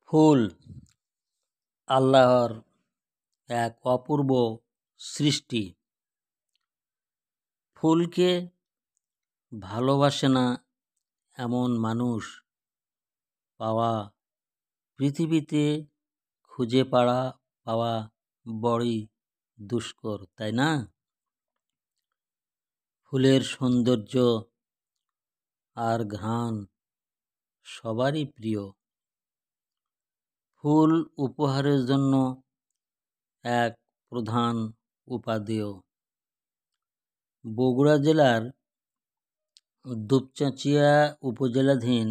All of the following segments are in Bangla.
ফুল আল্লাহর এক অপূর্ব সৃষ্টি। ফুলকে ভালোবাসে না এমন মানুষ পাওয়া পৃথিবীতে খুঁজে পাওয়া বড়ই দুষ্কর, তাই না? ফুলের সৌন্দর্য আর ঘ্রাণ সবারই প্রিয়। ফুল উপহারের জন্য এক প্রধান উপাদেয়। বগুড়া জেলার দুপচাঁচিয়া উপজেলাধীন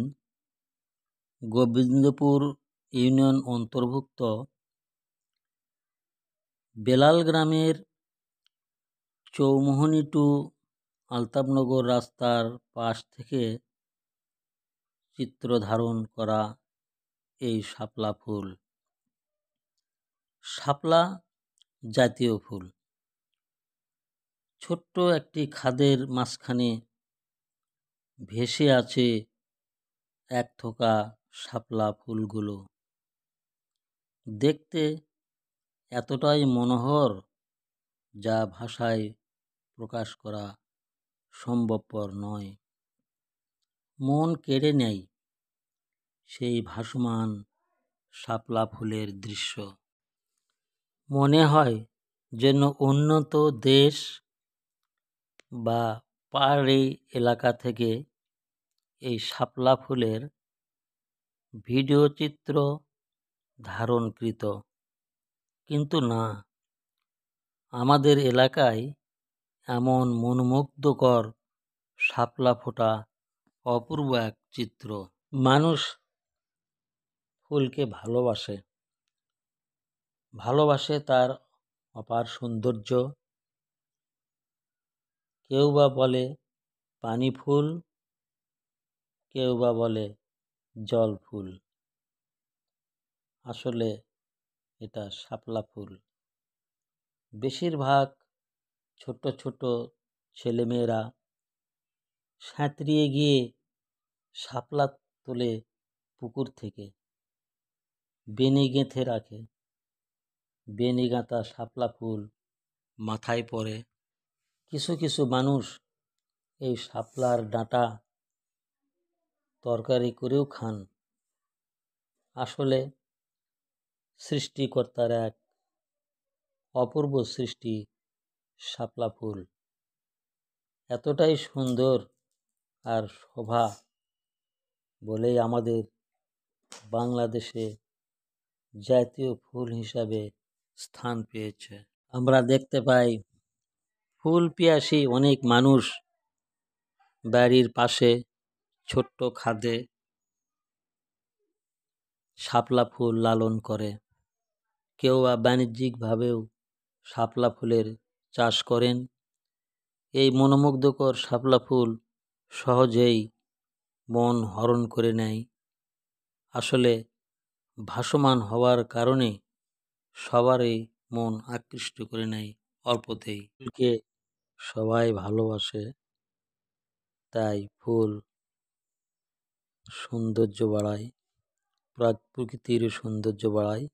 গোবিন্দপুর ইউনিয়ন অন্তর্ভুক্ত বেলাল গ্রামের চৌমুহনী টু আলতাবনগর রাস্তার পাশ থেকে চিত্র ধারণ করা এই শাপলা ফুল। শাপলা জাতীয় ফুল। ছোট্ট একটি খাদের মাঝখানে ভেসে আছে এক থোকা শাপলা ফুলগুলো। দেখতে এতটাই মনোহর যা ভাষায় প্রকাশ করা সম্ভবপর নয়। মন কেড়ে নেয় সেই ভাসমান শাপলা ফুলের দৃশ্য। মনে হয় যেন উন্নত দেশ বা পাহাড়ি এলাকা থেকে এই শাপলা ফুলের ভিডিও চিত্র ধারণকৃত, কিন্তু না, আমাদের এলাকায় এমন মনোমুগ্ধকর শাপলা ফোটা অপূর্ব এক চিত্র। মানুষ ফুলকে ভালোবাসে তার অপার সৌন্দর্য। কেউ বা বলে পানি ফুল, কেউ বা বলে জল ফুল। আসলে এটা শাপলা ফুল। বেশিরভাগ ছোট ছোট ছেলেমেয়েরা সাঁতরিয়ে গিয়ে শাপলা তোলে পুকুর থেকে, বেনি গেঁথে রাখে। বেনি গাঁথা শাপলা ফুল মাথায় পড়ে। কিছু কিছু মানুষ এই শাপলার ডাঁটা তরকারি করেও খান। আসলে সৃষ্টিকর্তার এক অপূর্ব সৃষ্টি শাপলা ফুল। এতটাই সুন্দর আর শোভা বলেই আমাদের বাংলাদেশে জাতীয় ফুল হিসাবে স্থান পেয়েছে। আমরা দেখতে পাই ফুল পিয়াসী অনেক মানুষ বাড়ির পাশে ছোট্ট খাদে শাপলা ফুল লালন করে। কেউ বা বাণিজ্যিকভাবেও শাপলা ফুলের চাষ করেন। এই মনোমুগ্ধকর শাপলা ফুল সহজেই মন হরণ করে নেয়। আসলে ভাসমান হওয়ার কারণে সবারই মন আকৃষ্ট করে নেয় অল্পতেই। ফুলকে সবাই ভালোবাসে, তাই ফুল সৌন্দর্য বাড়ায়, প্রকৃতির সৌন্দর্য বাড়ায়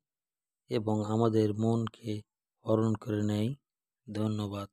এবং আমাদের মনকে হরণ করে নেয়। ধন্যবাদ।